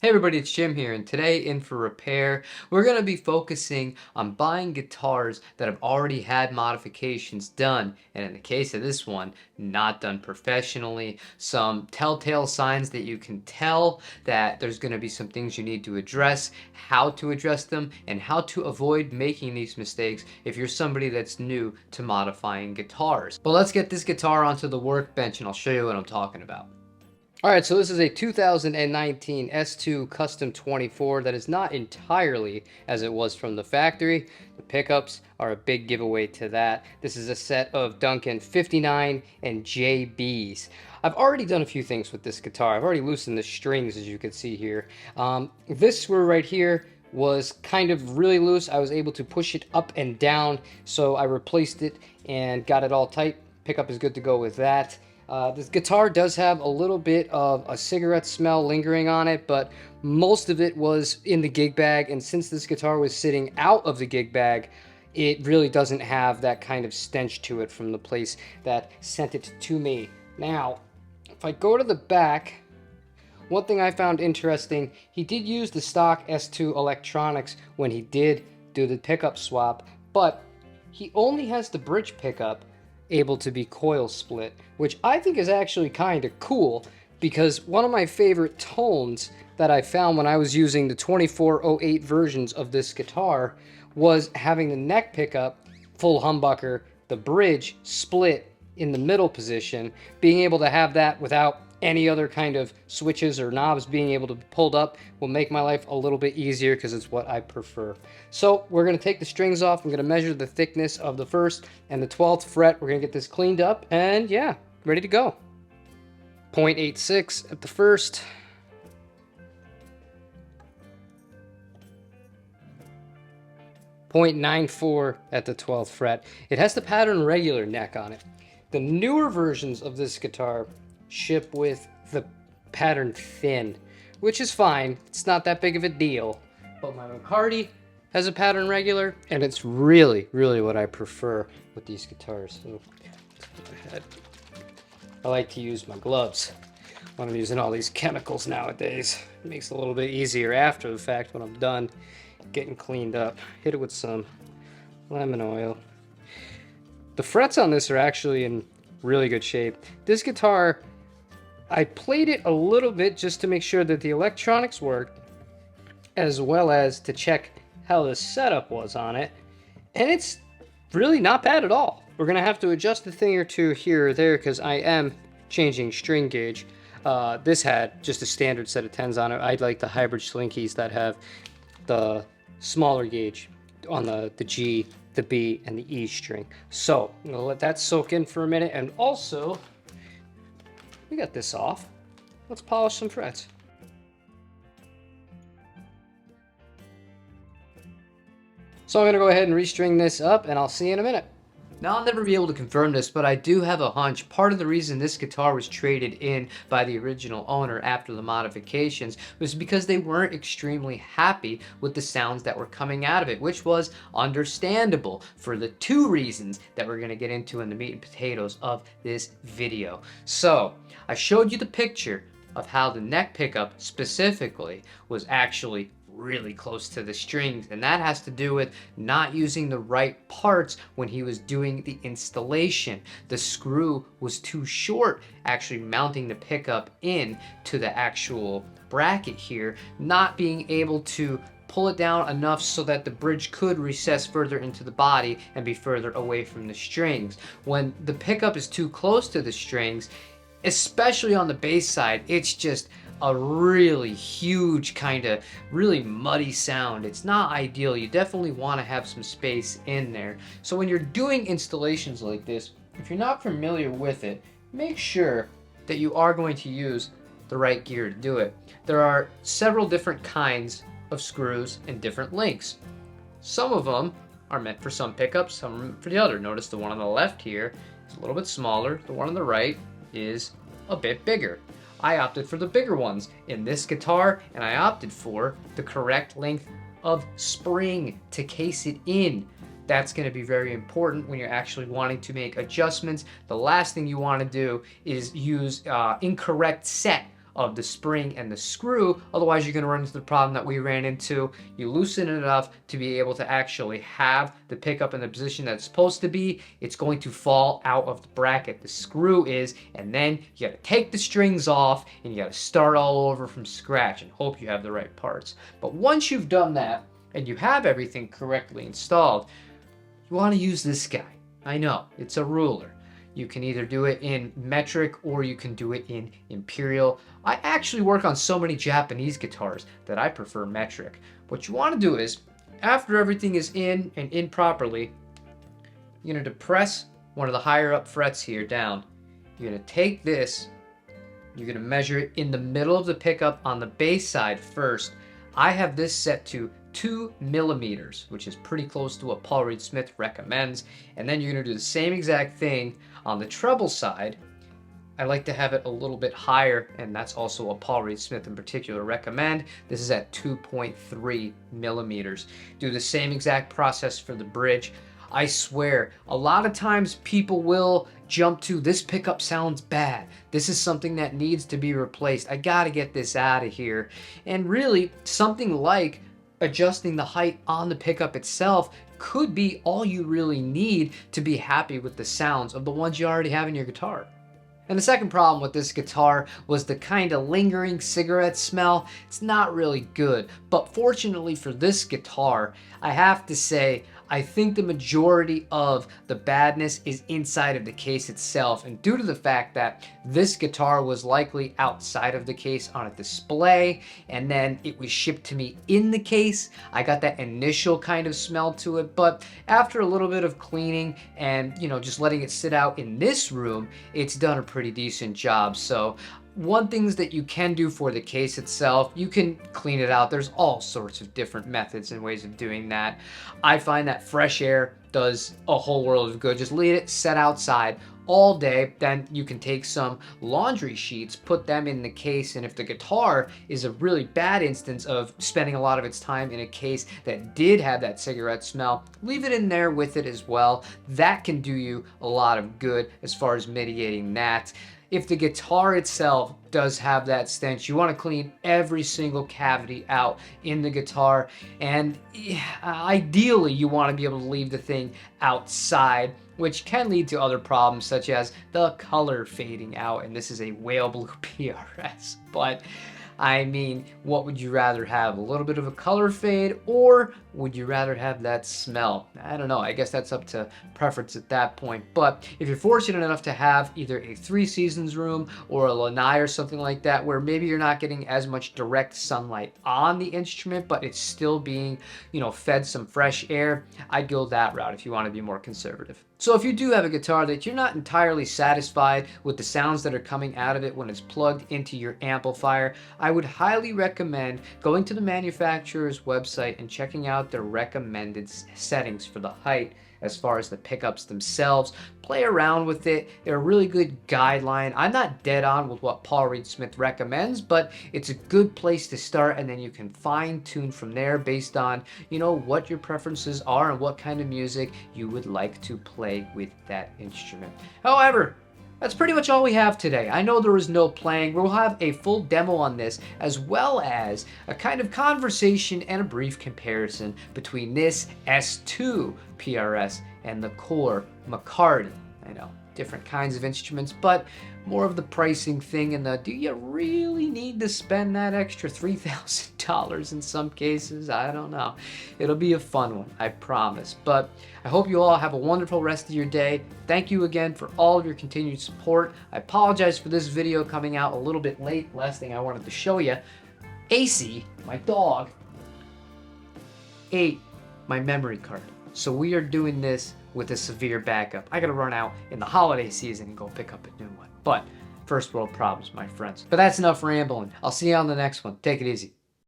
Hey everybody, it's Jim here, and today in for repair, we're going to be focusing on buying guitars that have already had modifications done, and in the case of this one, not done professionally. Some telltale signs that you can tell that there's going to be some things you need to address, how to address them, and how to avoid making these mistakes if you're somebody that's new to modifying guitars. But let's get this guitar onto the workbench and I'll show you what I'm talking about. All right, so this is a 2019 S2 Custom 24 that is not entirely as it was from the factory. The pickups are a big giveaway to that. This is a set of Duncan 59 and JBs. I've already done a few things with this guitar. I've already loosened the strings, as you can see here. This screw right here was kind of really loose. I was able to push it up and down, so I replaced it and got it all tight. Pickup is good to go with that. This guitar does have a little bit of a cigarette smell lingering on it, but most of it was in the gig bag, and since this guitar was sitting out of the gig bag, it really doesn't have that kind of stench to it from the place that sent it to me. Now, if I go to the back, one thing I found interesting, he did use the stock S2 electronics when he did do the pickup swap, but he only has the bridge pickup able to be coil split, which I think is actually kind of cool, because one of my favorite tones that I found when I was using the 2408 versions of this guitar was having the neck pickup full humbucker, the bridge split in the middle position, being able to have that without any other kind of switches or knobs being able to be pulled up will make my life a little bit easier because it's what I prefer. So we're going to take the strings off. I'm going to measure the thickness of the 1st and the 12th fret. We're going to get this cleaned up and yeah, ready to go. 0.86 at the 1st. 0.94 at the 12th fret. It has the pattern regular neck on it. The newer versions of this guitar ship with the pattern thin, which is fine. It's not that big of a deal. But my McCarty has a pattern regular, and it's really, really what I prefer with these guitars. So, I like to use my gloves when I'm using all these chemicals nowadays. It makes it a little bit easier after the fact when I'm done getting cleaned up. Hit it with some lemon oil. The frets on this are actually in really good shape. This guitar, I played it a little bit just to make sure that the electronics worked, as well as to check how the setup was on it, and it's really not bad at all. We're gonna have to adjust a thing or two here or there because I am changing string gauge. This had just a standard set of 10s on it. I like the hybrid slinkies that have the smaller gauge on the G, the B, and the E string. So I'm gonna let that soak in for a minute, and also we got this off. Let's polish some frets. So I'm gonna go ahead and restring this up, and I'll see you in a minute. Now, I'll never be able to confirm this, but I do have a hunch. Part of the reason this guitar was traded in by the original owner after the modifications was because they weren't extremely happy with the sounds that were coming out of it, which was understandable for the two reasons that we're going to get into in the meat and potatoes of this video. So, I showed you the picture of how the neck pickup specifically was actually really close to the strings, and that has to do with not using the right parts when he was doing the installation. The screw was too short actually mounting the pickup in to the actual bracket here, not being able to pull it down enough so that the bridge could recess further into the body and be further away from the strings. When the pickup is too close to the strings, especially on the bass side, it's just a really huge kind of really muddy sound. It's not ideal. You definitely want to have some space in there. So when you're doing installations like this, if you're not familiar with it, make sure that you are going to use the right gear to do it. There are several different kinds of screws and different lengths. Some of them are meant for some pickups, some are meant for the other. Notice the one on the left here is a little bit smaller. The one on the right is a bit bigger. I opted for the bigger ones in this guitar, and I opted for the correct length of spring to case it in. That's going to be very important when you're actually wanting to make adjustments. The last thing you want to do is use incorrect set of the spring and the screw. Otherwise, you're going to run into the problem that we ran into. You loosen it enough to be able to actually have the pickup in the position that it's supposed to be. It's going to fall out of the bracket. The screw is, and then you got to take the strings off and you got to start all over from scratch and hope you have the right parts. But once you've done that and you have everything correctly installed, you want to use this guy. I know, it's a ruler. You can either do it in metric or you can do it in imperial. I actually work on so many Japanese guitars that I prefer metric. What you want to do is, after everything is in and in properly, you're going to depress one of the higher up frets here down. You're going to take this, you're going to measure it in the middle of the pickup on the bass side first. I have this set to 2 millimeters, which is pretty close to what Paul Reed Smith recommends. And then you're going to do the same exact thing on the treble side. I like to have it a little bit higher, and that's also what Paul Reed Smith in particular recommend. This is at 2.3 millimeters. Do the same exact process for the bridge. I swear, a lot of times people will jump to, this pickup sounds bad. This is something that needs to be replaced. I gotta get this out of here. And really, something like adjusting the height on the pickup itself could be all you really need to be happy with the sounds of the ones you already have in your guitar. And the second problem with this guitar was the kind of lingering cigarette smell. It's not really good, but fortunately for this guitar, I have to say, I think the majority of the badness is inside of the case itself, and due to the fact that this guitar was likely outside of the case on a display, and then it was shipped to me in the case, I got that initial kind of smell to it. But after a little bit of cleaning and, just letting it sit out in this room, it's done a pretty decent job. So one things that you can do for the case itself, you can clean it out. There's all sorts of different methods and ways of doing that. I find that fresh air does a whole world of good. Just leave it set outside all day. Then you can take some laundry sheets, put them in the case, and if the guitar is a really bad instance of spending a lot of its time in a case that did have that cigarette smell, leave it in there with it as well. That can do you a lot of good as far as mitigating that. If the guitar itself does have that stench, you want to clean every single cavity out in the guitar, and ideally you want to be able to leave the thing outside, which can lead to other problems such as the color fading out, and this is a whale blue PRS. But I mean, what would you rather have? A little bit of a color fade, or would you rather have that smell? I don't know. I guess that's up to preference at that point. But if you're fortunate enough to have either a 3 Seasons room or a lanai or something like that, where maybe you're not getting as much direct sunlight on the instrument, but it's still being, fed some fresh air, I'd go that route if you want to be more conservative. So if you do have a guitar that you're not entirely satisfied with the sounds that are coming out of it when it's plugged into your amplifier, I would highly recommend going to the manufacturer's website and checking out their recommended settings for the height as far as the pickups themselves. Play around with it. They're a really good guideline. I'm not dead on with what Paul Reed Smith recommends, but it's a good place to start, and then you can fine tune from there based on, what your preferences are and what kind of music you would like to play with that instrument. However, that's pretty much all we have today. I know there was no playing. We'll have a full demo on this, as well as a kind of conversation and a brief comparison between this S2 PRS and the Core McCarty. I know, different kinds of instruments, but more of the pricing thing and the, do you really need to spend that extra $3,000 in some cases? I don't know. It'll be a fun one, I promise. But I hope you all have a wonderful rest of your day. Thank you again for all of your continued support. I apologize for this video coming out a little bit late. Last thing I wanted to show you, AC, my dog, ate my memory card. So we are doing this with a severe backup. I gotta run out in the holiday season and go pick up a new one. But first world problems, my friends. But that's enough rambling. I'll see you on the next one. Take it easy.